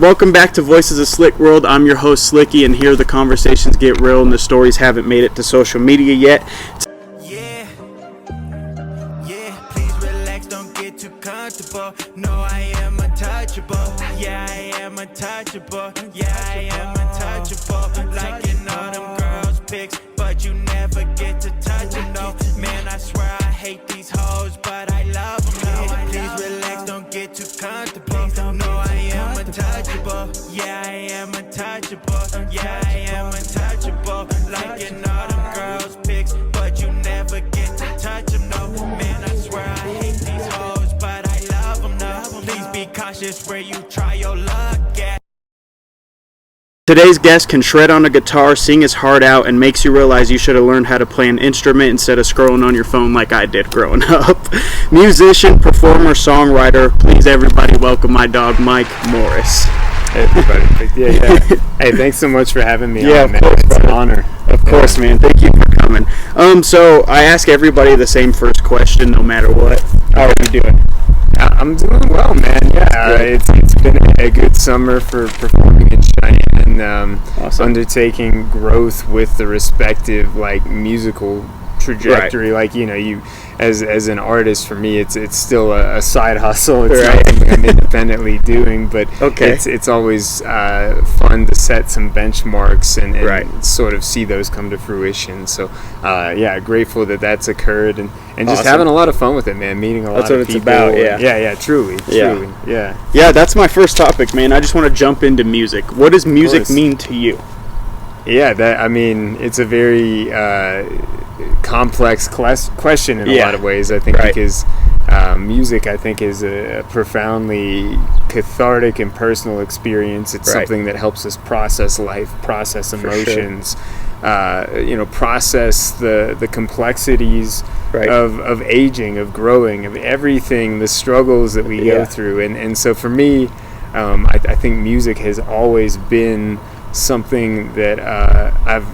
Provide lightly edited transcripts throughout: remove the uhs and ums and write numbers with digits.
Welcome back to Voices of Slik Wrld. I'm your host Slicky, and here the conversations get real and the stories haven't made it to social media yet. Yeah, please relax, don't get too comfortable. No, I am untouchable. Yeah, I am untouchable. Yeah, I am untouchable. Liking all them girls' pics, but you never get to touch them, no. Man, I swear I hate these hoes, but I love them, no. Please relax, don't get too comfortable. No, I am untouchable. Yeah, I am untouchable. Yeah, I am untouchable. Liking all them girls' pics, but you never get to touch them, no. Man, I swear I hate these hoes, but I love them, no. Please be cautious where you try your luck at. Today's guest can shred on a guitar, sing his heart out, and makes you realize you should have learned how to play an instrument instead of scrolling on your phone like I did growing up. Musician, performer, songwriter, please everybody welcome my dog Mike Morris. Hey everybody. Yeah. Hey, thanks so much for having me on, man. Course, it's an honor. Of course, man. Thank you for coming. So I ask everybody the same first question no matter what. How are you doing? I'm doing well, man. Yeah, it's been a good summer for performing in Cheyenne, Awesome. undertaking growth with the respective musical trajectory. Right. You as an artist, for me, it's still a side hustle. It's Right. not something I'm independently doing, but Okay. it's always fun to set some benchmarks and Right. sort of see those come to fruition. So grateful that that's occurred and just Awesome. having a lot of fun with it, man. Meeting a lot That's of what it's people. about, yeah. Yeah, truly. Yeah. Yeah, that's my first topic, man. I just want to jump into music. What does music course. mean to you? Yeah, it's a very complex question in a lot of ways, I think, Right. because music, I think, is a profoundly cathartic and personal experience. It's Right. something that helps us process life, process emotions, process the complexities Right. of aging, of growing, of everything, the struggles that we go through. And so for me, I think music has always been something that I've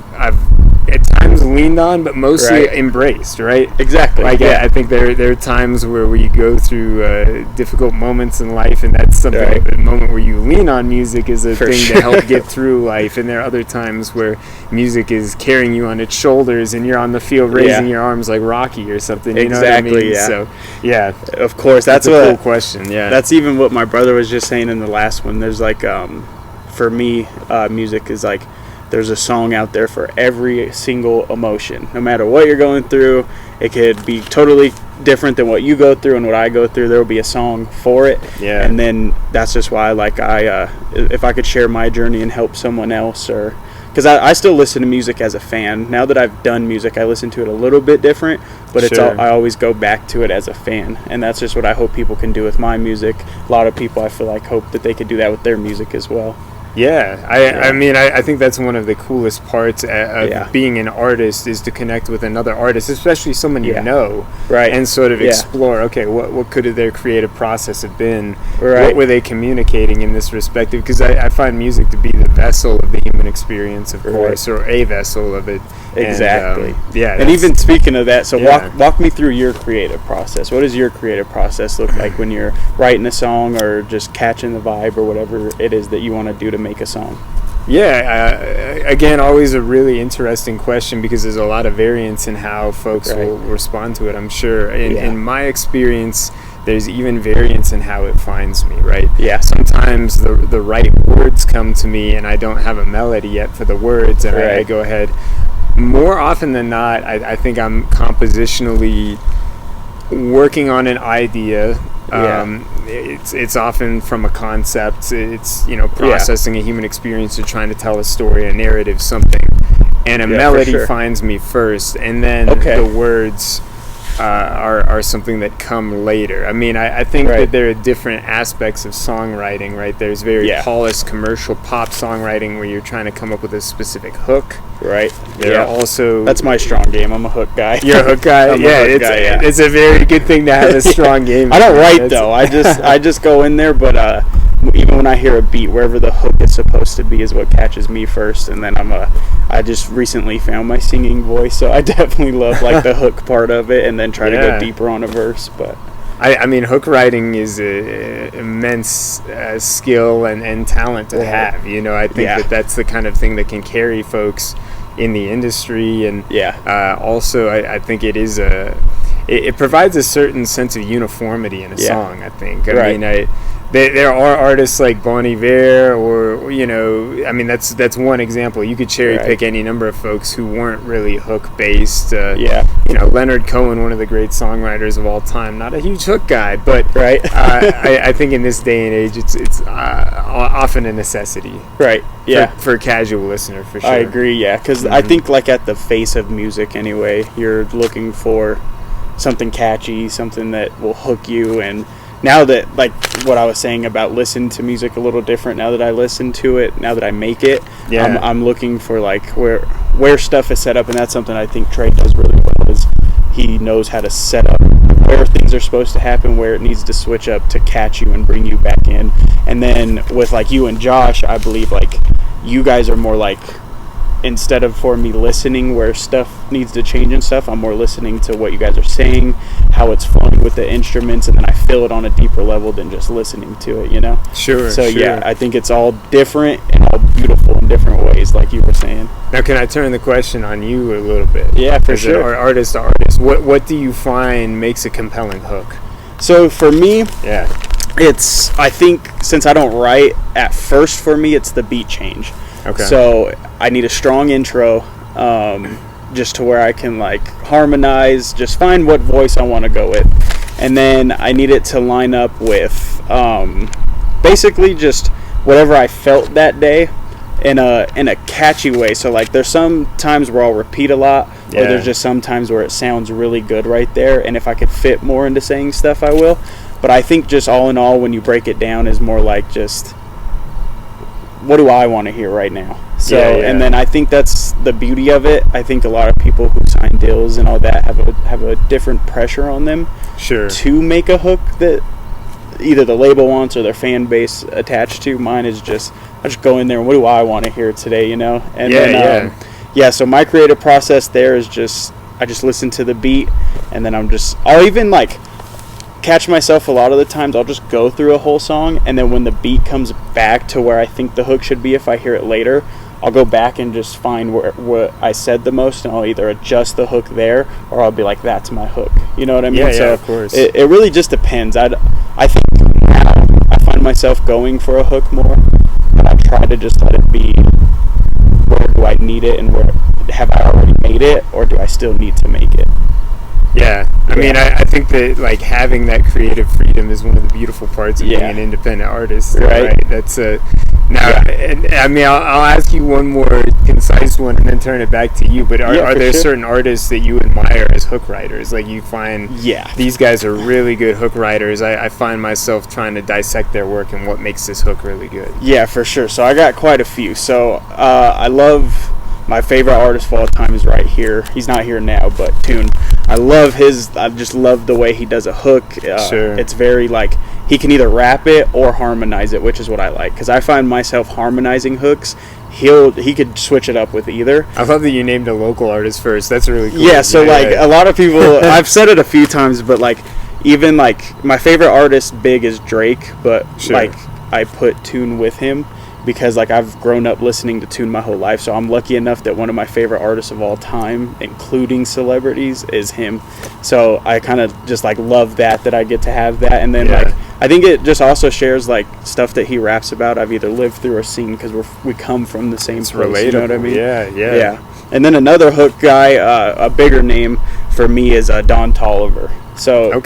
at times leaned on, but mostly Right. embraced, right? Exactly. I think there are times where we go through difficult moments in life, and that's something. Right. The moment where you lean on music is a For thing sure. to help get through life, and there are other times where music is carrying you on its shoulders, and you're on the field raising your arms like Rocky or something. You know what I Exactly, mean? yeah. So, yeah, Of course, that's a what. cool question. Yeah, That's even what my brother was just saying in the last one. There's for me, music is there's a song out there for every single emotion. No matter what you're going through, it could be totally different than what you go through and what I go through. There will be a song for it. Yeah. And then that's just why, if I could share my journey and help someone else, or because I still listen to music as a fan. Now that I've done music, I listen to it a little bit different, but Sure. I always go back to it as a fan, and that's just what I hope people can do with my music. A lot of people, I feel hope that they could do that with their music as well. Yeah, I think that's one of the coolest parts of being an artist, is to connect with another artist, especially someone you know, Right. and sort of explore, okay, what could their creative process have been? Right. What were they communicating in this respective? Because I find music to be the vessel of the human experience, of course, or a vessel of it. Exactly. And, and even speaking of that, so Yeah. walk me through your creative process. What does your creative process look like when you're writing a song or just catching the vibe or whatever it is that you want to do to make a song? Yeah, again, always a really interesting question, because there's a lot of variance in how folks will respond to it, I'm sure. In my experience, there's even variance in how it finds me, right? Yeah. Sometimes the right words come to me and I don't have a melody yet for the words, and I go ahead. More often than not, I think I'm compositionally working on an idea. It's often from a concept. It's processing a human experience or trying to tell a story, a narrative, something, and a melody finds me first, and then the words are something that come later. I mean, I think that there are different aspects of songwriting, right? There's very polished commercial pop songwriting where you're trying to come up with a specific hook. Right. There are also... That's my strong game. I'm a hook guy. You're a hook guy? It's a very good thing to have a strong game. I don't write, though. I just go in there, but even when I hear a beat, wherever the hook is supposed to be is what catches me first, and then I just recently found my singing voice, so I definitely love the hook part of it, and then try to go deeper on a verse. But I mean, hook writing is a immense skill and talent to have. You know, I think that's the kind of thing that can carry folks in the industry, and also I think it is it provides a certain sense of uniformity in a song. I think. I mean, there are artists like Bon Iver, or you know, I mean that's one example. You could cherry pick any number of folks who weren't really hook based. You know, Leonard Cohen, one of the great songwriters of all time, not a huge hook guy, but I think in this day and age, it's often a necessity. For a casual listener, for sure. I agree. Yeah, because I think like at the face of music anyway, you're looking for something catchy, something that will hook you. And now that, like what I was saying about listen to music a little different, now that I listen to it, now that I make it, I'm looking for like where stuff is set up, and that's something I think Trey does really well, is he knows how to set up where things are supposed to happen, where it needs to switch up to catch you and bring you back in. And then with like you and Josh, I believe like you guys are more like, instead of for me listening where stuff needs to change and stuff, I'm more listening to what you guys are saying, how it's flowing with the instruments, and then I feel it on a deeper level than just listening to it, you know? Sure. So yeah, I think it's all different and all beautiful in different ways, like you were saying. Now, can I turn the question on you a little bit? Yeah, for sure. Artist to artist, what do you find makes a compelling hook? So for me, it's, I think since I don't write, at first for me it's the beat change. Okay. So I need a strong intro, just to where I can like harmonize, just find what voice I want to go with, and then I need it to line up with basically just whatever I felt that day in a catchy way. So like there's some times where I'll repeat a lot, or there's just some times where it sounds really good right there, and if I could fit more into saying stuff, I will. But I think just all in all, when you break it down, is more like just, what do I want to hear right now? So, and then I think that's the beauty of it. I think a lot of people who sign deals and all that have a different pressure on them to make a hook that either the label wants or their fan base attached to. Mine is just, I just go in there and what do I want to hear today, you know? And so my creative process there is just, I just listen to the beat, and then I'll even like catch myself a lot of the times, I'll just go through a whole song, and then when the beat comes back to where I think the hook should be, if I hear it later, I'll go back and just find what I said the most, and I'll either adjust the hook there, or I'll be like, that's my hook. You know what I mean? So of course. It really just depends. I think now I find myself going for a hook more, but I try to just let it be, where do I need it, and where have I already made it, or do I still need to make it? I mean, I think that like having that creative freedom is one of the beautiful parts of being an independent artist, right? That's and, I mean, I'll ask you one more concise one and then turn it back to you. But are there certain artists that you admire as hook writers? Like you find, these guys are really good hook writers. I find myself trying to dissect their work and what makes this hook really good. Yeah, for sure. So I got quite a few. So I love. My favorite artist of all time is right here. He's not here now, but Tune. I just love the way he does a hook. It's very like, he can either rap it or harmonize it, which is what I like. Because I find myself harmonizing hooks. He could switch it up with either. I love that you named a local artist first. That's really cool. Yeah, so a lot of people, I've said it a few times, but like, even like, my favorite artist big is Drake, but like, I put Tune with him, because like I've grown up listening to Tune my whole life, so I'm lucky enough that one of my favorite artists of all time, including celebrities, is him. So I kind of just like love that I get to have that. And then like I think it just also shares like stuff that he raps about I've either lived through or seen, because we come from the same place. Relatable. You know what I mean? Yeah. And then another hook guy, a bigger name for me, is Don Toliver. So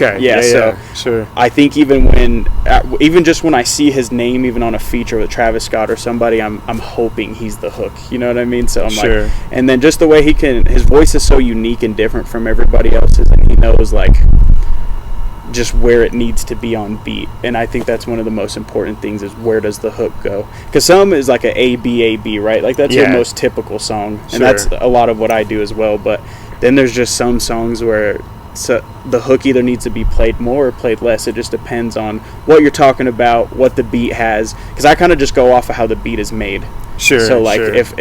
sure. I think even just when I see his name, even on a feature with Travis Scott or somebody, I'm hoping he's the hook. You know what I mean? So I'm like, and then just the way his voice is so unique and different from everybody else's, and he knows like just where it needs to be on beat. And I think that's one of the most important things, is where does the hook go? Because some is like a A-B, right? Like that's your most typical song, and that's a lot of what I do as well. But then there's just some songs where the hook either needs to be played more or played less. It just depends on what you're talking about, what the beat has, because I kind of just go off of how the beat is made. So like if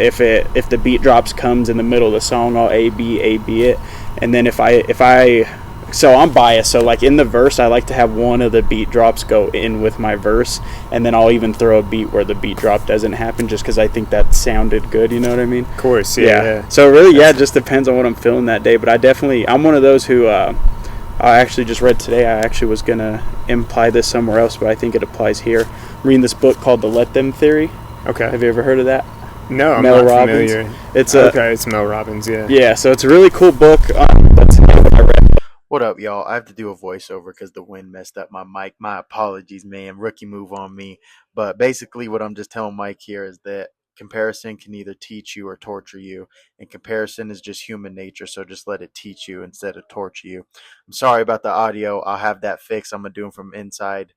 the beat drops comes in the middle of the song, I'll A B it, and then if I so I'm biased. So like in the verse, I like to have one of the beat drops go in with my verse, and then I'll even throw a beat where the beat drop doesn't happen, just because I think that sounded good. You know what I mean? Of course, yeah. So really, it just depends on what I'm feeling that day. But I'm one of those who I actually just read today. I actually was gonna imply this somewhere else, but I think it applies here. I'm reading this book called The Let Them Theory. Okay. Have you ever heard of that? No, I'm Mel not Robbins. familiar. It's Mel Robbins, yeah. Yeah, so it's a really cool book. That's what I read. What up, y'all? I have to do a voiceover because the wind messed up my mic. My apologies, man. Rookie move on me. But basically what I'm just telling Mike here is that comparison can either teach you or torture you. And comparison is just human nature, so just let it teach you instead of torture you. I'm sorry about the audio. I'll have that fixed. I'm going to do them from inside.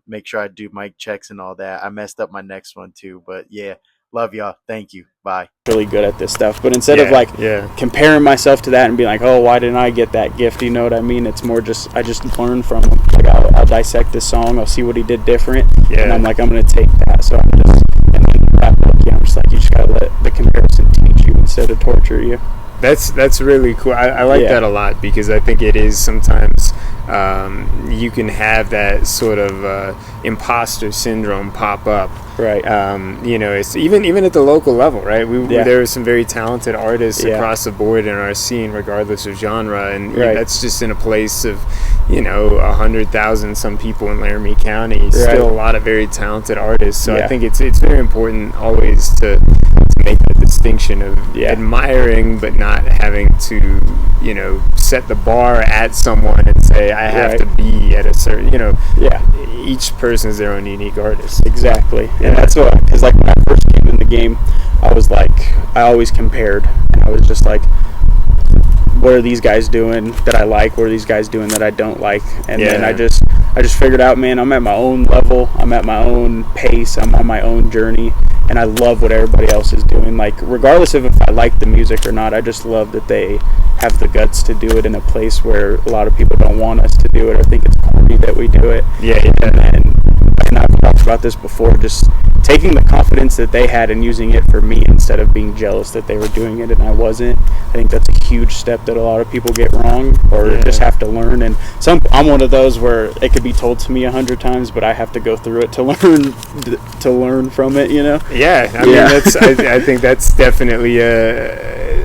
Make sure I do mic checks and all that. I messed up my next one too. But yeah, love y'all. Thank you. Bye. Really good at this stuff, but instead of comparing myself to that and being like, oh, why didn't I get that gift, you know what I mean? It's more just I just learn from him. Like I'll dissect this song, I'll see what he did different, and I'm like, I'm gonna take that. So I'm just like, you just gotta let the comparison teach you instead of torture you. That's really cool. I like that a lot, because I think it is sometimes you can have that sort of imposter syndrome pop up. Right. It's even at the local level, right? There are some very talented artists across the board in our scene, regardless of genre, and that's just in a place of 100,000 some people in Laramie County. Still a lot of very talented artists. So I think it's very important always to make the distinction of admiring, but not having to set the bar at someone and say I have to be at a certain each person is their own unique artist. Exactly. And that's what, because like when I first came in the game, I was like, I always compared, and I was just like, what are these guys doing that I like? What are these guys doing that I don't like? And then I just figured out, man, I'm at my own level, I'm at my own pace, I'm on my own journey, and I love what everybody else is doing. Like, regardless of if I like the music or not, I just love that they have the guts to do it in a place where a lot of people don't want us to do it or think it's corny that we do it. And I've talked about this before, just taking the confidence that they had and using it for me instead of being jealous that they were doing it and I wasn't. I think that's a huge step that a lot of people get wrong or just have to learn. And I'm one of those where it could be told to me 100 times, but I have to go through it to learn from it, Yeah, I mean, I think that's definitely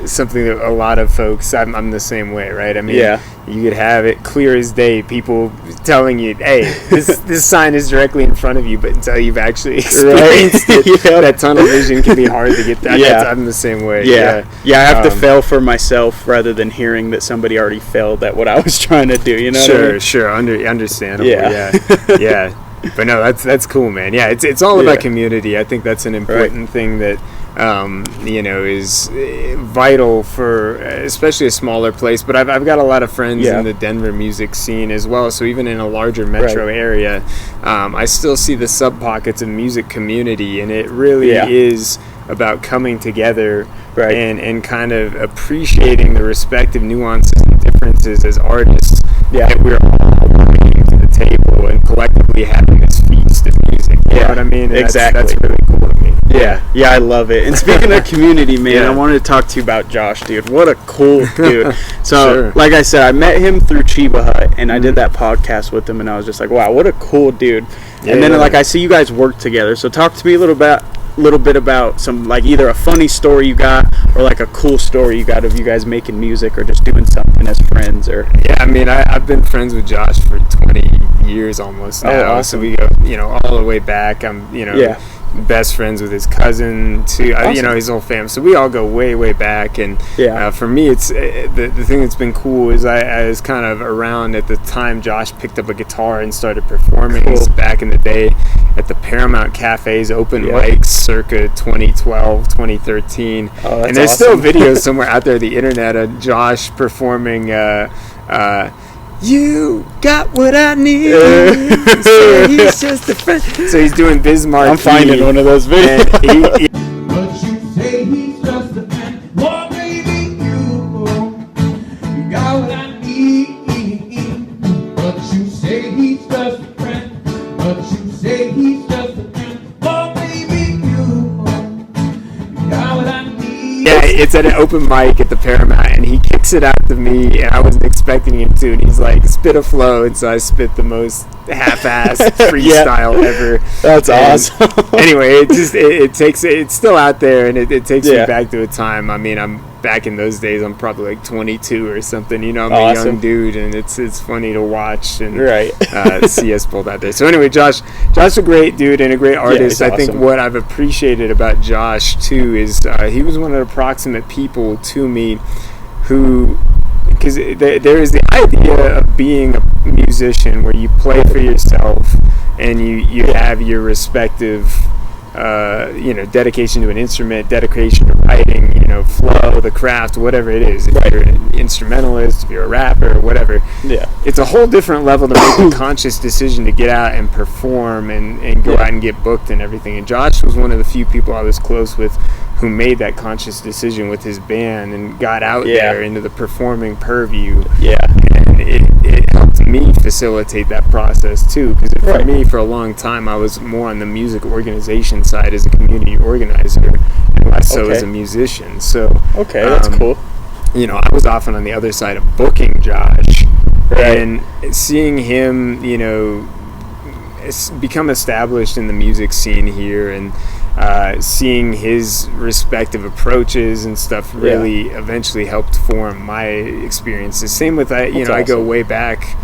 something that a lot of folks, I'm the same way, right? I mean, you could have it clear as day, people telling you, hey, this sign is directly in front of you, but until you've actually experienced it, that tunnel vision can be hard to get that. I'm the same way. I have to fail for myself rather than hearing that somebody already failed at what I was trying to do, Sure, understandable. Yeah. But no, that's cool, man. Yeah, it's all about community. I think that's an important thing that is vital for especially a smaller place. But I've got a lot of friends in the Denver music scene as well. So even in a larger metro area, I still see the sub pockets of music community, and it really is about coming together and kind of appreciating the respective nuances and differences as artists that we're all bringing to the table and collectively having this feast of music. You know what I mean? And exactly. That's really cool to me. Yeah, I love it. And speaking of community, man, I wanted to talk to you about Josh, dude. What a cool dude. So, like I said, I met him through Chiba Hut, and I did that podcast with him, and I was just like, wow, what a cool dude. And then, like, I see you guys work together. So talk to me a little bit about some, like, either a funny story you got or like a cool story you got of you guys making music or just doing something as friends. Or I mean, I've been friends with Josh for 20 years almost now. Awesome. So we go all the way back. I'm best friends with his cousin too. Awesome. His whole family, so we all go way back. And for me, it's the thing that's been cool is I was kind of around at the time Josh picked up a guitar and started performing. Back in the day at the Paramount Cafe's open mics circa 2012 2013, and there's still videos somewhere out there on the internet of Josh performing you got what I need. So he's just a friend. So he's doing Bismarck. I'm finding one of those videos. But you say he's just a friend. Oh, baby, you got what I need. But you say he's just a friend. But you say he's just a friend. Oh, baby, you got what I need. it's at an open mic at the Paramount, and he kicks it out to me, and I wasn't expecting him to, and he's like, spit a flow, and so I spit the most half-assed freestyle ever. That's awesome. Anyway, it's still out there, and it takes me back to a time. I mean, I'm back in those days, I'm probably like 22 or something, you know, I'm a young dude, and it's funny to watch and see us pulled out there. So anyway, Josh a great dude and a great artist. I think what I've appreciated about Josh too is he was one of the proximate people to me who, because there is the idea of being a musician where you play for yourself and you have your respective dedication to an instrument, dedication to writing, flow, the craft, whatever it is. If you're an instrumentalist, if you're a rapper, whatever. Yeah. It's a whole different level to make a conscious decision to get out and perform and go out and get booked and everything. And Josh was one of the few people I was close with who made that conscious decision with his band and got out there into the performing purview. Yeah. And it helped me facilitate that process too, because for me, for a long time, I was more on the music organization side as a community organizer and less so as a musician. So that's cool. I was often on the other side of booking Josh and seeing him, become established in the music scene here, and seeing his respective approaches and stuff really eventually helped form my experiences. Same with I go way back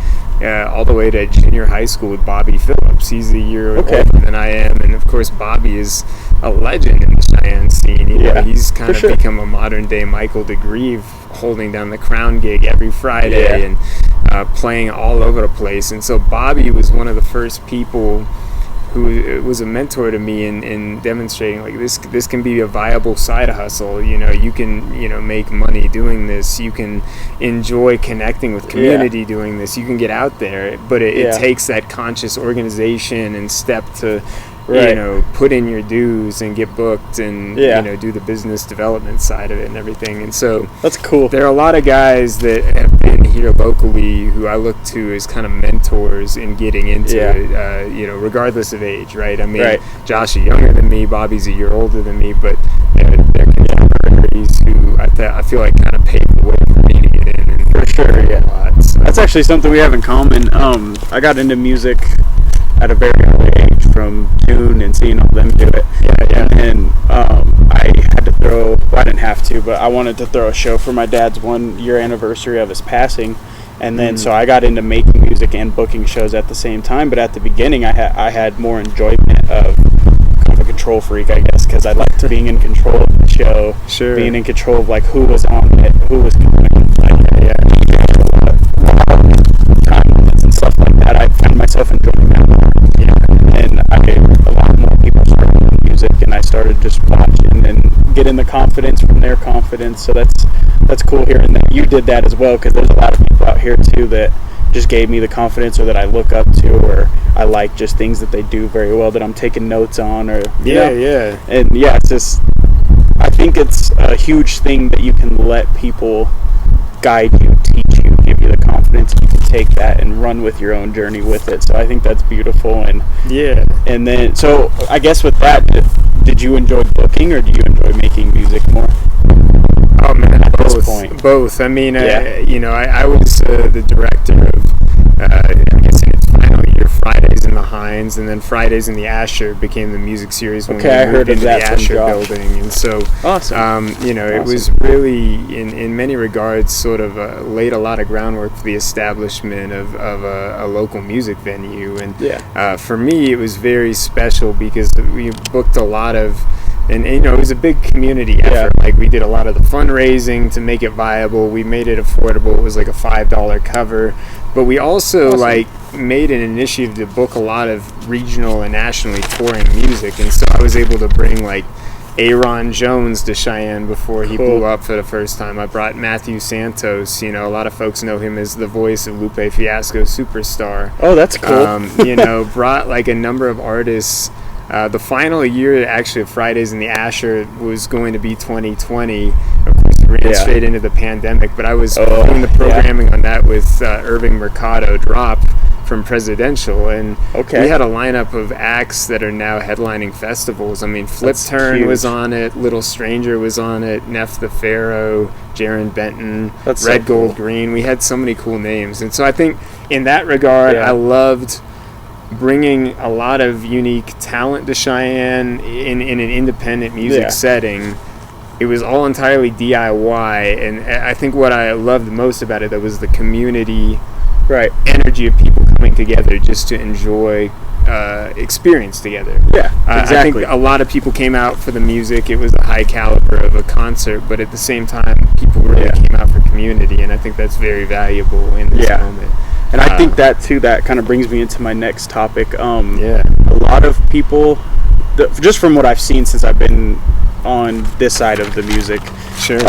all the way to junior high school with Bobby Phillips. He's a year older than I am, and of course Bobby is a legend in the Cheyenne scene. He's kind of become a modern day Michael DeGrieve, holding down the Crown gig every Friday and playing all over the place. And so Bobby was one of the first people who was a mentor to me in demonstrating like this can be a viable side hustle. You can make money doing this. You can enjoy connecting with community doing this. You can get out there, but it takes that conscious organization and step to put in your dues and get booked and do the business development side of it and everything. And so that's cool. There are a lot of guys that have been here locally who I look to as kind of mentors in getting into it, regardless of age, right? I mean, Josh is younger than me, Bobby's a year older than me, but they're contemporaries who I feel like kind of paved the way for me to get in. And for sure, a lot, so. That's actually something we have in common. I got into music at a very early age from June and seeing all them do it. And I had to I didn't have to, but I wanted to throw a show for my dad's 1-year anniversary of his passing. And then so I got into making music and booking shows at the same time. But at the beginning, I had more enjoyment of kind of a control freak, I guess, because I liked being in control of the show, being in control of like who was on it, who was coming, and stuff like that. I found myself enjoying that more. And a lot more people started doing music, and I started just watching and getting the confidence from their confidence. So that's cool here. And you did that as well, because there's a lot of people out here too that just gave me the confidence, or that I look up to, or I like just things that they do very well that I'm taking notes on, or and it's just, I think it's a huge thing that you can let people guide you, teach you, give you the confidence. You can take that and run with your own journey with it. So I think that's beautiful. And and then, so I guess with that, did you enjoy booking, or do you enjoy making music more? Oh man, both. I mean, I was the director of I guess in its final year, Fridays in the Hines, and then Fridays in the Asher became the music series when we moved into the Asher building. And so it was really in many regards sort of laid a lot of groundwork for the establishment of a local music venue. And for me, it was very special because we booked a lot of, and it was a big community effort. Like, we did a lot of the fundraising to make it viable. We made it affordable. It was like a $5 cover, but we also made an initiative to book a lot of regional and nationally touring music. And so I was able to bring like Aaron Jones to Cheyenne before he blew up for the first time. I brought Matthew Santos. A lot of folks know him as the voice of Lupe Fiasco Superstar. Oh, that's cool. Brought like a number of artists. The final year, actually, of Fridays in the Asher was going to be 2020. Of course, we ran straight into the pandemic, but I was doing the programming on that with Irving Mercado Drop from Presidential, and Okay. we had a lineup of acts that are now headlining festivals. I mean, Flip That's Turn huge. was on it, Little Stranger was on it, Neff the Pharaoh, Jaron Benton, That's Red so Gold cool. Green. We had so many cool names, and so I think in that regard, Yeah. I loved bringing a lot of unique talent to Cheyenne in an independent music Yeah. setting. It was all entirely DIY, and I think what I loved most about it, that was the community Right. energy of people coming together just to enjoy experience together. Yeah. I Exactly. think a lot of people came out for the music. It was a high caliber of a concert, but at the same time, people really Yeah. came out for community, and I think that's very valuable in this Yeah. moment. And I think that too, that kind of brings me into my next topic. Yeah. A lot of people, just from what I've seen since I've been on this side of the music, Sure.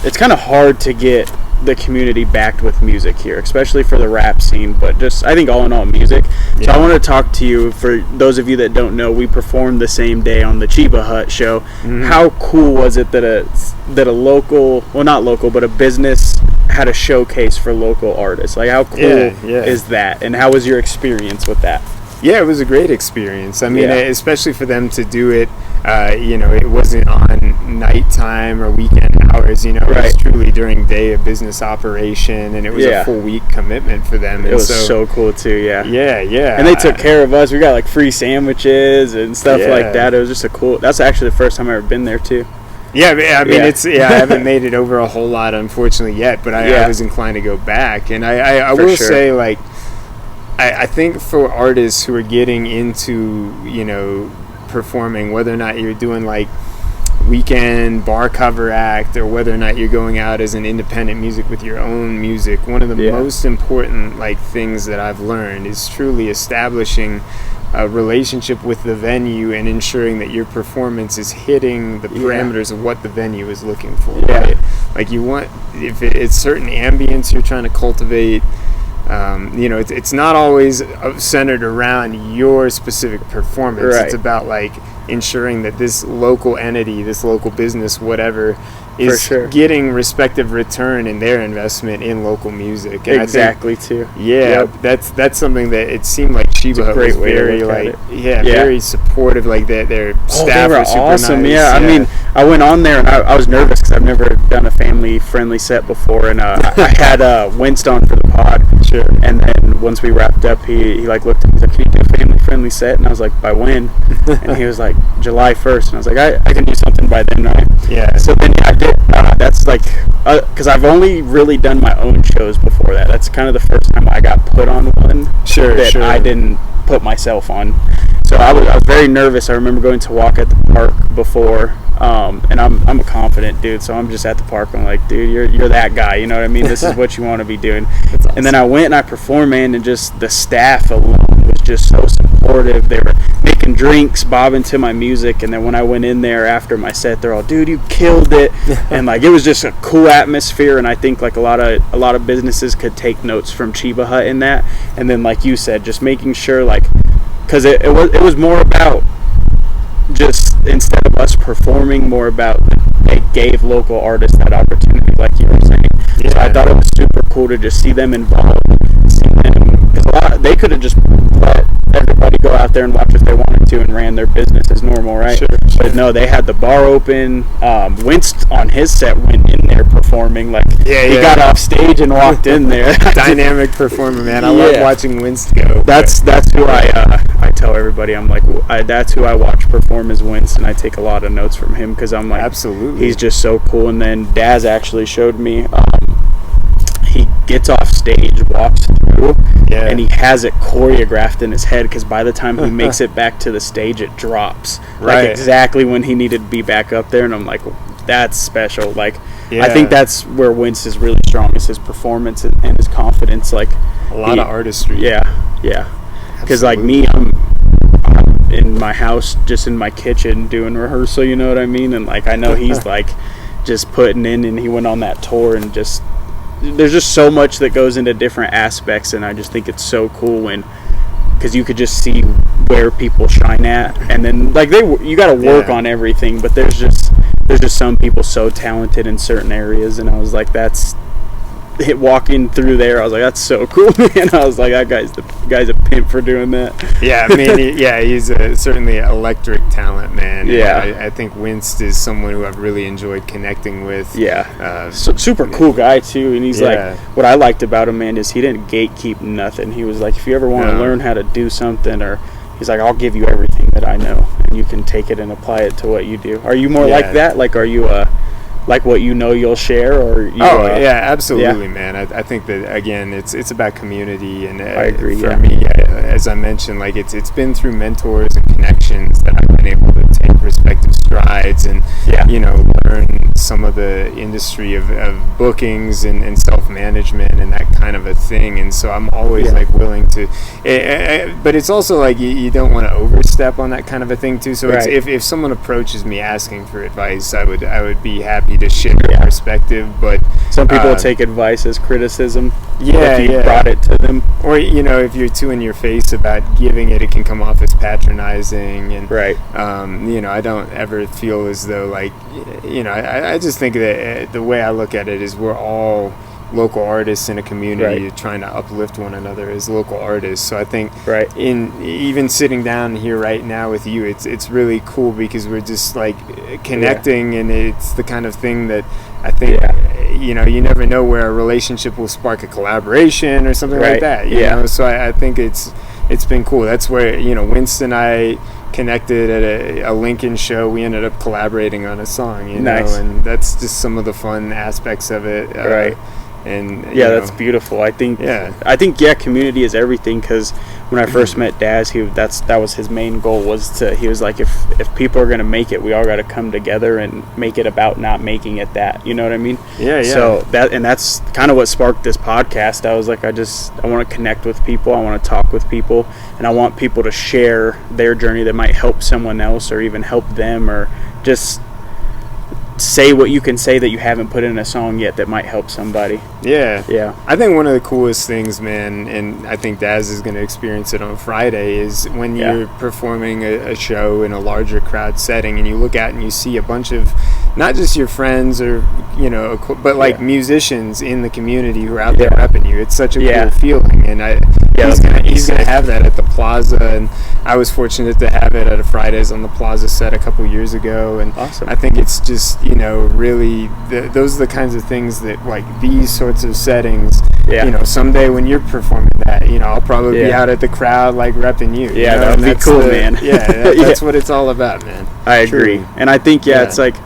it's kind of hard to get the community backed with music here, especially for the rap scene, but just I think all in all music. So Yeah. I want to talk to you, for those of you that don't know, we performed the same day on the Chiba Hut show. Mhm. How cool was it that a local, well not local, but a business had a showcase for local artists? Like how cool Yeah. is that, and how was your experience with that? Yeah, it was a great experience. I mean, Yeah. especially for them to do it, it wasn't on nighttime or weekend hours, it was Right. truly during day of business operation, and it was Yeah. a full week commitment for them. It And was so cool too, yeah. Yeah. And they took care of us. We got like free sandwiches and stuff Yeah. like that. It was just that's actually the first time I've ever been there too. Yeah, I mean, Yeah. I haven't made it over a whole lot, unfortunately, yet, but I Yeah. was inclined to go back. And I For will sure. say, like, I think for artists who are getting into, performing, whether or not you're doing like weekend bar cover act or whether or not you're going out as an independent music with your own music, one of the Yeah. most important things that I've learned is truly establishing a relationship with the venue and ensuring that your performance is hitting the parameters of what the venue is looking for. Yeah. Right? Like you want, if it's certain ambience you're trying to cultivate, it's not always centered around your specific performance. Right. It's about ensuring that this local entity, this local business, whatever, is sure. getting respective return in their investment in local music. And Exactly too. I think, that's something that it seemed like Chiba Hut great was way to very look at it. very supportive. Their staff they were was super awesome. nice. Yeah, I mean, I went on there and I was nervous because I've never done a family-friendly set before, and I had Winston for the pod. Sure. And then once we wrapped up, he looked at me. He's like, "Can you do a family-friendly set?" And I was like, "By when?" And he was like, "July 1st." And I was like, "I can do something by then, right?" Yeah. So then I did. That's because I've only really done my own shows before that. That's kind of the first time I got put on one. Sure, that sure. I didn't put myself on. So I was very nervous. I remember going to walk at the park before, and I'm a confident dude, so I'm just at the park. I'm like, dude, you're that guy. You know what I mean? This is what you want to be doing. That's awesome. And then I went and I performed, man, and just the staff alone was just so supportive. They were making drinks, bobbing to my music, and then when I went in there after my set, they're all, dude, you killed it. And it was just a cool atmosphere, and I think a lot of businesses could take notes from Chiba Hut in that. And then like you said, just making sure because it was more about just, instead of us performing, more about they gave local artists that opportunity, like you were saying. Yeah. So I thought it was super cool to just see them involved, see them, because they could have just let everybody go out there and watch if they wanted to and ran their business as normal, right? Sure. But no, they had the bar open. Winst on his set went in there performing. He got off stage and walked in there. Dynamic performer, man. I love Yeah. watching Winst go. That's who I tell everybody. I'm like, that's who I watch perform is Winst, and I take a lot of notes from him because I'm like, Absolutely. he's just so cool. And then Daz actually showed me. He gets off stage, walks through, Yeah. and he has it choreographed in his head because by the time he makes it back to the stage, it drops. Right. Exactly when he needed to be back up there. And I'm like, that's special. I Yeah. think that's where Winst is really strong, is his performance and his confidence. a lot of artistry. Yeah. Because me, I'm in my house, just in my kitchen doing rehearsal, you know what I mean? And I know he's just putting in, and he went on that tour, and just there's just so much that goes into different aspects, and I just think it's so cool because you could just see where people shine at, and then you got to work on everything, but there's just some people so talented in certain areas, and I was like, that's walking through there, I was like, that's so cool, man. I was like, that guy's a pimp for doing that. Yeah, I mean, he's certainly an electric talent, man. Yeah. I think Winst is someone who I've really enjoyed connecting with. Yeah. Super cool guy, too. And he's like, what I liked about him, man, is he didn't gatekeep nothing. He was like, if you ever want to learn how to do something, or he's like, I'll give you everything that I know, and you can take it and apply it to what you do. Are you more like that? Like, are you like what you know you'll share, or you, absolutely, man. I think that, again, it's about community, and I agree. For me, as I mentioned, like it's been through mentors and connections that I've been able to take respective strides and learn some of the industry of bookings and self-management and that kind of a thing. And so I'm always like willing to, but it's also like you don't want to overstep on that kind of a thing too. So it's, if someone approaches me asking for advice, I would be happy to share perspective. But some people take advice as criticism. If you brought it to them, or if you're too in your face about giving it can come off as patronizing. And I don't ever feel as though like I just think that the way I look at it is we're all local artists in a community trying to uplift one another as local artists. So I think in even sitting down here right now with you, it's really cool because we're just like connecting, and it's the kind of thing that I think you never know where a relationship will spark a collaboration or something like that. You know? So I think it's been cool. That's where Winston and I connected at a Lincoln show. We ended up collaborating on a song, you know, and that's just some of the fun aspects of it. And that's beautiful. I think community is everything, because when I first met Daz, that was his main goal, he was like, if people are going to make it, we all got to come together and make it about not making it that, you know what I mean? So that's kind of what sparked this podcast. I was like, I want to connect with people, I want to talk with people, and I want people to share their journey that might help someone else, or even help them, or just say what you can say that you haven't put in a song yet that might help somebody. I think one of the coolest things, man, and I think Daz is going to experience it on Friday, is when you're performing a show in a larger crowd setting, and you look out and you see a bunch of not just your friends or but like musicians in the community who are out there repping you. It's such a cool feeling, and he's gonna have that at the Plaza, and I was fortunate to have it at a Fridays on the Plaza set a couple years ago, and I think it's just really those are the kinds of things that, like, these sorts of settings, someday when you're performing that, I'll probably be out at the crowd like repping you. That would be cool, man. That's what it's all about, man. I agree. And I think it's like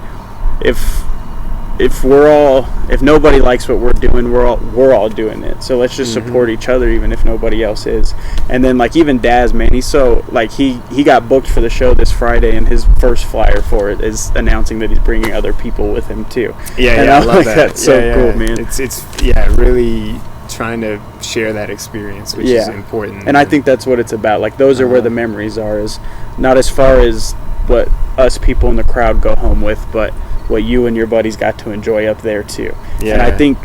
if nobody likes what we're doing, we're all doing it. So let's just support each other, even if nobody else is. And then, like, even Daz, man, he's so, like, he got booked for the show this Friday, and his first flyer for it is announcing that he's bringing other people with him too. I love that. That's so cool, man. It's really trying to share that experience, which is important. And I think that's what it's about. Like, those are where the memories are, is not as far as what us people in the crowd go home with, but what you and your buddies got to enjoy up there too. And I think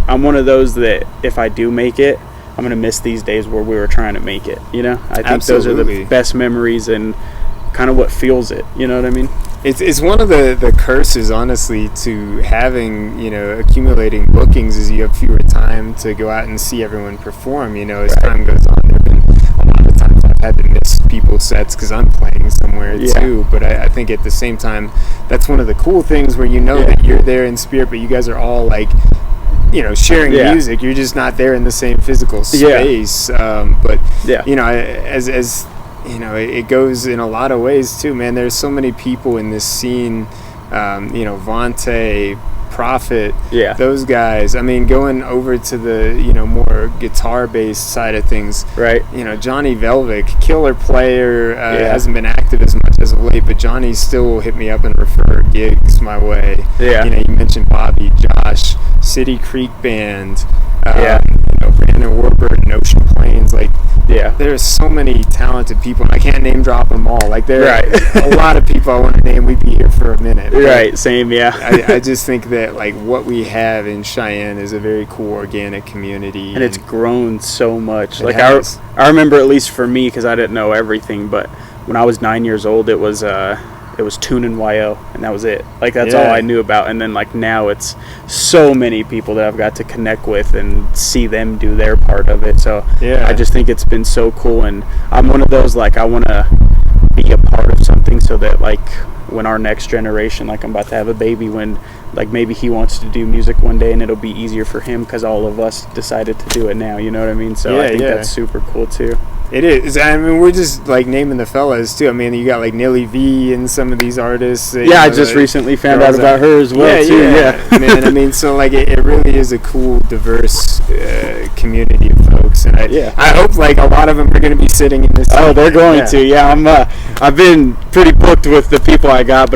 I'm one of those that if I do make it, I'm going to miss these days where we were trying to make it, I think those are the best memories and kind of what fuels it, you know what I mean? It's one of the curses, honestly, to having, accumulating bookings, is you have fewer time to go out and see everyone perform, as time goes on. There have been a lot of times I've had to miss people's sets because I'm playing somewhere too, but I think at the same time, that's one of the cool things where that you're there in spirit, but you guys are all like, sharing music. You're just not there in the same physical space. But as it goes in a lot of ways too, man. There's so many people in this scene, Vontae, Prophet, those guys. I mean, going over to the more guitar-based side of things, Johnny Velvick, killer player, hasn't been active as much as of late, but Johnny still will hit me up and refer gigs my way. You mentioned Bobby, Josh, City Creek Band, Brandon Warburton, Ocean Plains, like. There's so many talented people, and I can't name drop them all. Like, there are a lot of people I want to name. We'd be here for a minute. Same, I just think that, like, what we have in Cheyenne is a very cool organic community. And it's grown so much. Like, I remember, at least for me, because I didn't know everything, but when I was 9 years old, it was it was Tune and YO, and that was it. Like, that's all I knew about. And then, like, now it's so many people that I've got to connect with and see them do their part of it. So I just think it's been so cool. And I'm one of those, like, I want to be a part of something so that, like, when our next generation, like, I'm about to have a baby, when, like, maybe he wants to do music one day and it'll be easier for him because all of us decided to do it now, you know what I mean? So I think that's super cool too. It is. I mean, we're just, like, naming the fellas, too. I mean, you got, like, Nilly V and some of these artists. I just recently found out about her as well, too. Man, I mean, so, like, it really is a cool, diverse community of folks. And I hope, like, a lot of them are going to be sitting in this. Oh, they're going to. I've been pretty booked with the people I got, but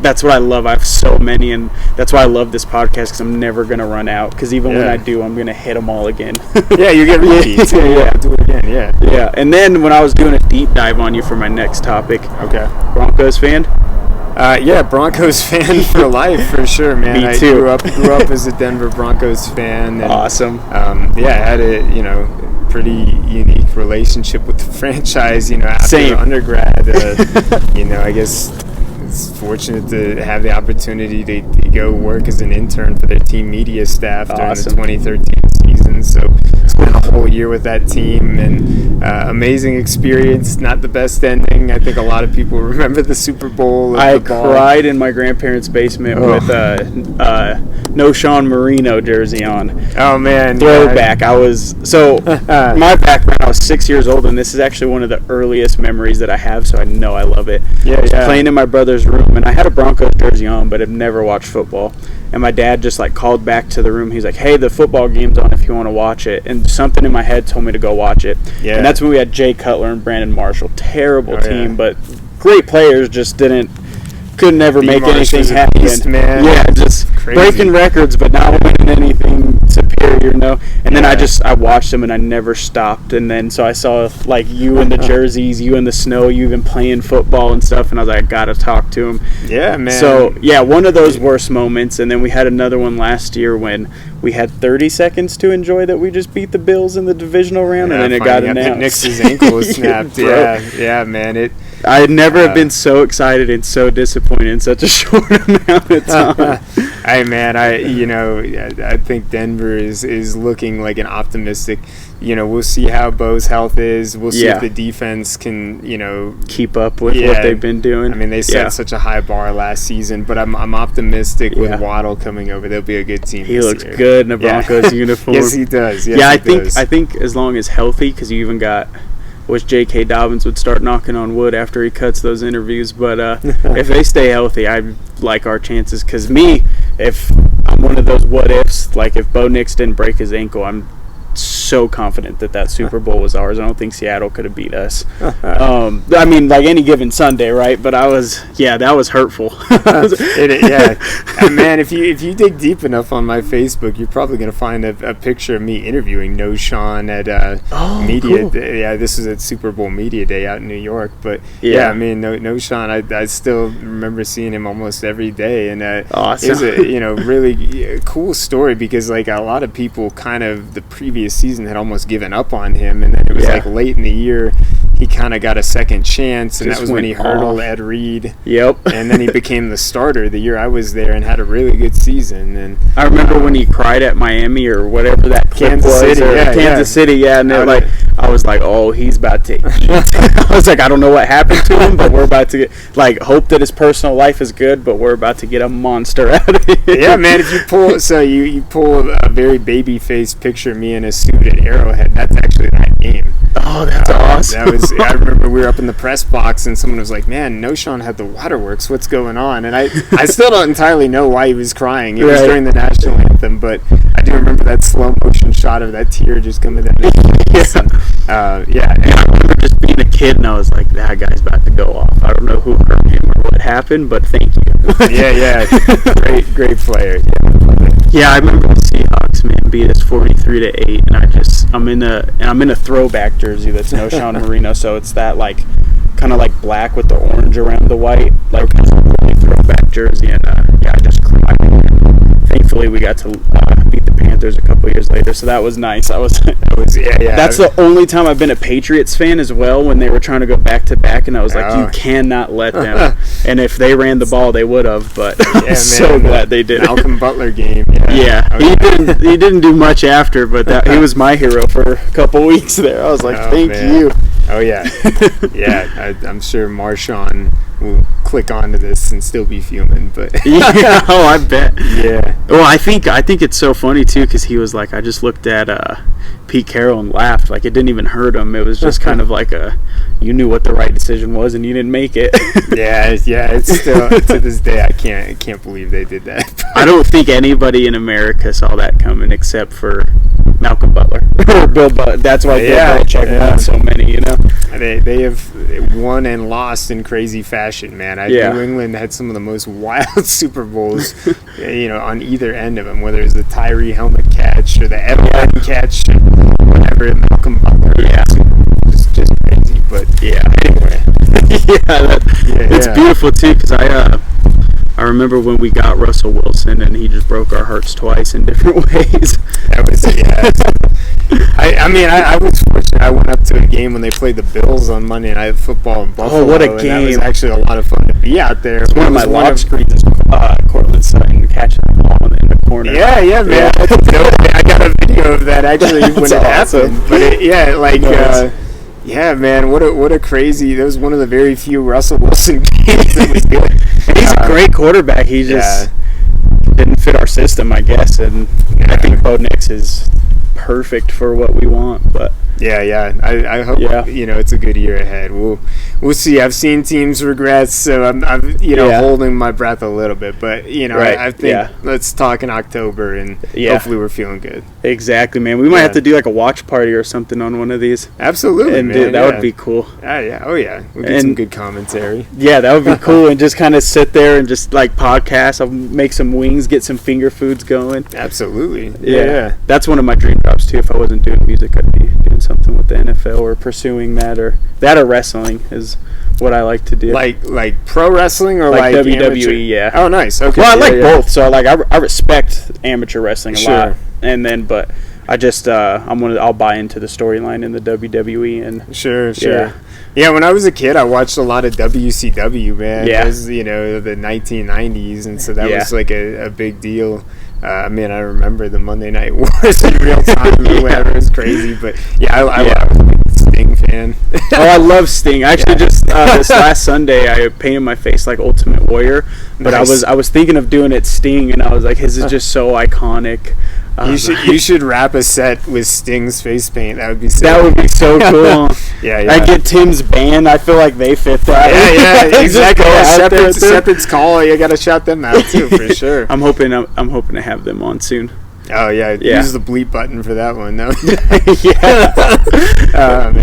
that's what I love. I have so many, and that's why I love this podcast, because I'm never going to run out. Because even when I do, I'm going to hit them all again. You get repeats. Do it again, Yeah, and then when I was doing a deep dive on you for my next topic, Broncos fan? Broncos fan for life, for sure, man. Me too. I grew up as a Denver Broncos fan. And, awesome. I had a, pretty unique relationship with the franchise, after undergrad. I guess it's fortunate to have the opportunity to go work as an intern for their team media staff during the 2013 season. So spent a whole year with that team, and amazing experience. Not the best ending. I think a lot of people remember the Super Bowl. I cried in my grandparents' basement with no Sean Marino jersey on. Oh man, throwback. I was my background. I was 6 years old, and this is actually one of the earliest memories that I have. So I know I love it. Playing in my brother's room, and I had a Broncos jersey on, but I've never watched football. And my dad just, like, called back to the room. He's like, "Hey, the football game's on if you want to watch it." And something in my head told me to go watch it. Yeah. And that's when we had Jay Cutler and Brandon Marshall. Terrible team, but great players, just couldn't ever make anything happen. Man. Yeah, just crazy. Breaking records, but not winning anything superior, And then I watched them, and I never stopped. And then so I saw, like, you in the jerseys, you in the snow, you even playing football and stuff, and I was like, I gotta talk to him. Yeah, man. So one of those worst moments, and then we had another one last year when we had 30 seconds to enjoy that we just beat the Bills in the divisional round, and then it got announced. Nick's ankle was snapped. Yeah, man. I had never have been so excited and so disappointed in such a short amount of time. Hey, man, I think Denver is looking like an optimistic. We'll see how Bo's health is. We'll see if the defense can, keep up with what they've been doing. I mean, they set such a high bar last season, but I'm optimistic with Waddle coming over. They'll be a good team. He looks good in a Broncos uniform. Yes, he does. I think as long as healthy, because you even got. Wish J.K. Dobbins would start knocking on wood after he cuts those interviews. But if they stay healthy, I like our chances. Because if I'm one of those what-ifs, like if Bo Nix didn't break his ankle, I'm so confident that Super Bowl was ours. I don't think Seattle could have beat us. I mean, like any given Sunday, right? But that was hurtful. Man, if you dig deep enough on my Facebook, you're probably going to find a picture of me interviewing No Sean at Media Day. Yeah, this was at Super Bowl Media Day out in New York. But I mean, No Sean, I still remember seeing him almost every day, and awesome. It was a really cool story, because like a lot of people kind of the previous season had almost given up on him, and then it was like late in the year he kind of got a second chance, and that was when he hurdled Ed Reed. Yep. And then he became the starter the year I was there and had a really good season. And I remember when he cried at Miami or whatever that clip Kansas was, City, Kansas City, and they're like, I was like, oh, he's about to. I was like, I don't know what happened to him, but we're about to get, hope that his personal life is good, but we're about to get a monster out of it. Yeah, man. If you pull, you pull a very baby-faced picture of me in a suit at Arrowhead, that's actually that game. Oh, that's awesome. I remember we were up in the press box, and someone was like, "Man, No Sean had the waterworks. What's going on?" And I still don't entirely know why he was crying. It was during the national anthem, but I do remember that slow motion shot of that tear just coming down his face. I remember just being a kid, and I was like, "That guy's about to go off." I don't know who hurt him or what happened, but thank you. Great player. Yeah, I remember the Seahawks, man, beat us 43-8, and I'm in a throwback jersey that's No Sean Marino, so it's that kind of like black with the orange around the white, really throwback jersey, and I just cried. Thankfully, we got to beat the Panthers Panthers a couple years later, so that was nice. That's the only time I've been a Patriots fan as well, when they were trying to go back to back, and I was like, you cannot let them. And if they ran the ball, they would have. But I'm so glad they did. Malcolm Butler game. He didn't do much after, but he was my hero for a couple weeks there. I was like, thank you. Oh yeah, I'm sure Marshawn will click onto this and still be fuming, but I bet. Yeah. Well, I think it's so funny too, because he was like, I just looked at Pete Carroll and laughed. Like, it didn't even hurt him. It was just kind of like you knew what the right decision was and you didn't make it. yeah. It's still to this day I can't believe they did that. I don't think anybody in America saw that coming except for Malcolm Butler or Bill Butler. That's why Bill Belichick won so many, They have won and lost in crazy fashion, man. New England had some of the most wild Super Bowls, on either end of them, whether it was the Tyree helmet catch or the Edelman catch or whatever, Malcolm Butler. Yeah. Just crazy, but anyway. It's beautiful too, because I remember when we got Russell Wilson and he just broke our hearts twice in different ways. That was I was fortunate. I went up to a game when they played the Bills on Monday Night Football in Buffalo. Oh, what a game! And that was actually a lot of fun to be out there. It's one of my lock screens. Cortland Sutton catching the ball in the corner. Yeah, man. I got a video of that actually when it happened. But yeah, man, what a crazy. That was one of the very few Russell Wilson games that was good. He's a great quarterback. He just didn't fit our system, I guess, and I think Bo Nix is perfect for what we want. But I hope it's a good year ahead. We'll see. I've seen teams regress, so I'm holding my breath a little bit. But I think let's talk in October, and hopefully we're feeling good. Exactly, man. We might have to do like a watch party or something on one of these. Absolutely, and man. That would be cool. Oh yeah. We'll get some good commentary. Yeah, that would be cool, and just kind of sit there and just like podcast. I'll make some wings, get some finger foods going. Absolutely. Yeah. That's one of my dream jobs too. If I wasn't doing music, I'd be doing something with the NFL or pursuing that or wrestling is what I like to do. Like pro wrestling or like WWE, amateur? Yeah. Oh, nice. Okay. Well, I like both. So I respect amateur wrestling a lot, and then but I just I'll buy into the storyline in the WWE and sure. Yeah, when I was a kid, I watched a lot of WCW, man. Yeah. It was, the 1990s, and so that was like a big deal. I remember the Monday Night Wars in real time or whatever. It was crazy, but I was a big Sting fan. I love Sting. Actually, just this last Sunday, I painted my face like Ultimate Warrior, but nice. I was thinking of doing it Sting, and I was like, this is just so iconic. You should wrap a set with Sting's face paint. That would be so. That would be so cool. Yeah. I get Tim's band. I feel like they fit that. Yeah, exactly. Shepard's Call. You got to shout them out too for sure. I'm hoping to have them on soon. Oh yeah. Use the bleep button for that one. No.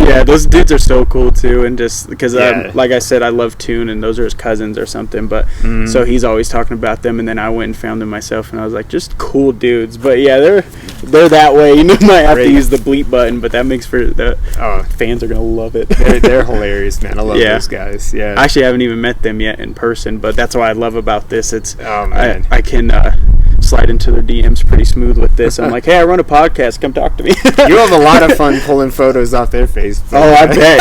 Yeah, those dudes are so cool too, and just because like I said, I love Toon, and those are his cousins or something. But so he's always talking about them, and then I went and found them myself, and I was like, just cool dudes. But yeah, they're that way. You might have to use the bleep button, but that makes for the fans are gonna love it. They're hilarious, man. I love those guys. Yeah. I actually haven't even met them yet in person, but that's what I love about this. It's man. I can slide into their DMs pretty smooth with this. I'm like, hey, I run a podcast. Come talk to me. You have a lot of fun pulling photos off their face. Oh, I bet.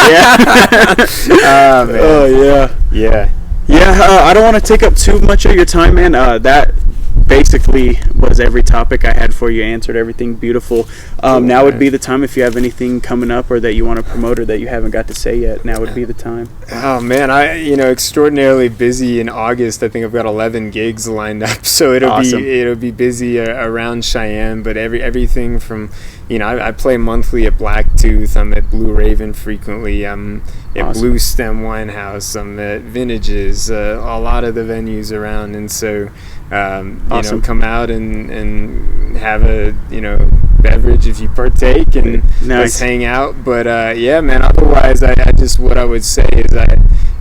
Yeah. Man. Oh yeah. Yeah. I don't want to take up too much of your time, man. That basically was every topic I had for you. Answered everything beautiful. Now would be the time if you have anything coming up or that you want to promote or that you haven't got to say yet. Now would be the time. Oh man, I extraordinarily busy in August. I think I've got 11 gigs lined up, so it'll be busy around Cheyenne. But everything from I play monthly at Blacktooth. I'm at Blue Raven frequently. I'm at Blue Stem Winehouse. I'm at Vintages. A lot of the venues around, and so come out and have a beverage if you partake, and let's hang out. But man, otherwise I just what I would say is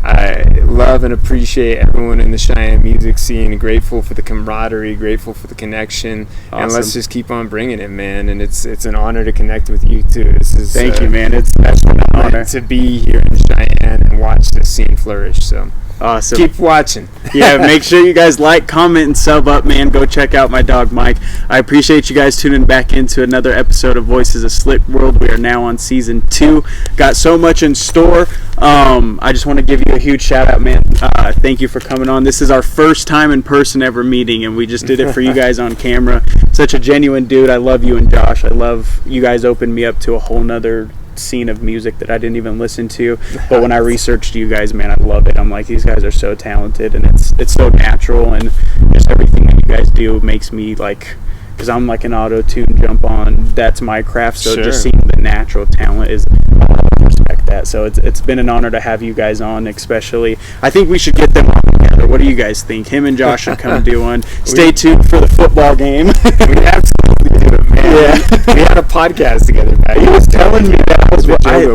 I love and appreciate everyone in the Cheyenne music scene. Grateful for the camaraderie, grateful for the connection, and let's just keep on bringing it, man. And it's an honor to connect with you too. Thank you, man. It's an honor to be here in Cheyenne and watch this scene flourish. So awesome. Keep watching. Yeah, make sure you guys like, comment, and sub up, man. Go check out my dog, Mike. I appreciate you guys tuning back into another episode of Voices of Slik Wrld. We are now on season 2. Got so much in store. I just want to give you a huge shout out, man. Thank you for coming on. This is our first time in person ever meeting, and we just did it for you guys on camera. Such a genuine dude. I love you and Josh. I love you guys opened me up to a whole nother scene of music that I didn't even listen to, but when I researched you guys, man, I love it. I'm like, these guys are so talented, and it's so natural, and just everything that you guys do makes me like, because I'm like an auto-tune jump on, that's my craft, so just seeing the natural talent is, I respect that. So it's been an honor to have you guys on, especially. I think we should get them on together. What do you guys think? Him and Josh should come do one. Stay tuned for the football game. We absolutely do it, man. Yeah. We had a podcast together, man. He was telling me that.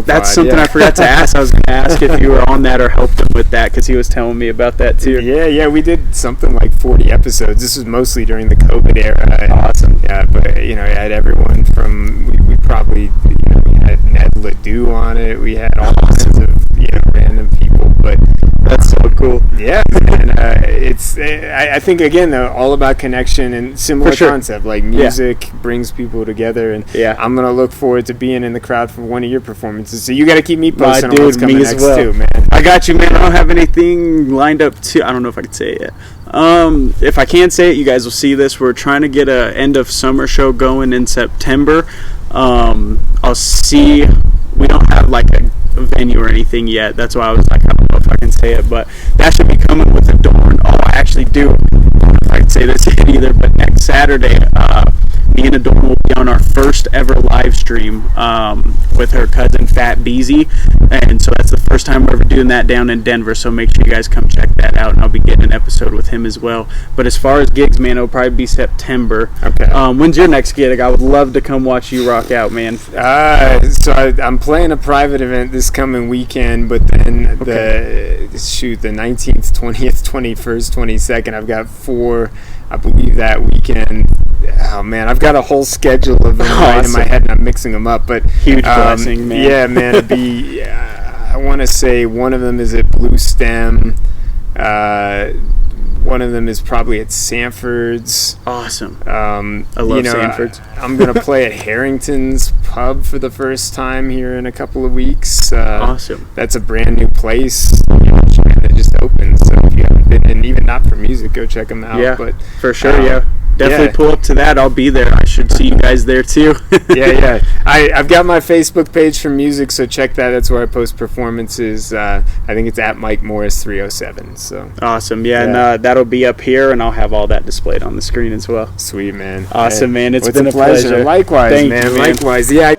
That's something I forgot to ask. I was going to ask if you were on that or helped him with that, because he was telling me about that too. Yeah, we did something like 40 episodes. This was mostly during the COVID era. Awesome. Yeah, but I had everyone from, we probably, we had Ned Ledoux on it. We had all kinds of, random people, but that's so cool. Yeah, and I think, again, all about connection and similar concept, like music brings people together, and I'm going to look forward to being in the crowd for one of your performances. So you got to keep me posted on what's coming next too, man. I got you, man. I don't have anything lined up to, I don't know if I can say it yet. If I can't say it, you guys will see this. We're trying to get a end of summer show going in September. I'll see. We don't have like a venue or anything yet. That's why I was like, I don't know if I can say it, but that should be coming with Adorn. Oh, I actually do. I don't know if I can say this yet either, but next Saturday, me and Adorn will be on our first ever live stream with her cousin Fat Beezy, and so that's the first time we're ever doing that down in Denver, so make sure you guys come check that out, and I'll be getting an episode with him as well. But as far as gigs, man, it'll probably be September. Okay. When's your next gig? I would love to come watch you rock out, man. So I'm playing a private event this coming weekend, but then the 19th, 20th, 21st, 22nd, I've got 4, I believe, that weekend. Oh man, I've got a whole schedule of them right in my head, and I'm mixing them up. But huge blessing, man. Yeah, man. It'd be. I want to say one of them is at Blue Stem. One of them is probably at Sanford's. Awesome. I love Sanford's. I'm gonna play at Harrington's Pub for the first time here in a couple of weeks. Awesome. That's a brand new place. That just opened. So if you haven't been in, even not for music, go check them out. Yeah, but for sure. Definitely pull up to that. I'll be there. I should see you guys there too. Yeah. I've got my Facebook page for music, so check that. That's where I post performances. I think it's at Mike Morris 307. So awesome. Yeah, and that'll be up here, and I'll have all that displayed on the screen as well. Sweet, man. Awesome, man. It's been a pleasure. Likewise, Thank man. you, man. Likewise. Yeah.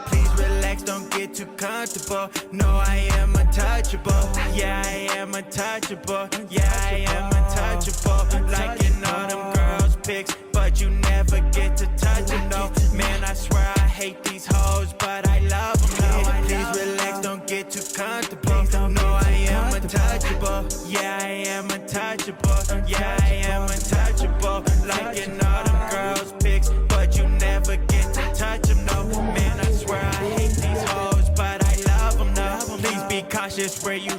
Please relax, don't get too comfortable. No, I am untouchable. Yeah, I am untouchable. Yeah, I am untouchable. Liking all them girls' pics, but you never get to touch them, no. Man, I swear I hate these hoes, but I love them, no. Please relax, don't get too comfortable. No, I am untouchable. Yeah, I am untouchable. Yeah, I am untouchable. Liking all them girls' pics, but you never get to touch them, no. Man, I swear I hate these hoes, but I love them, no. Please be cautious where you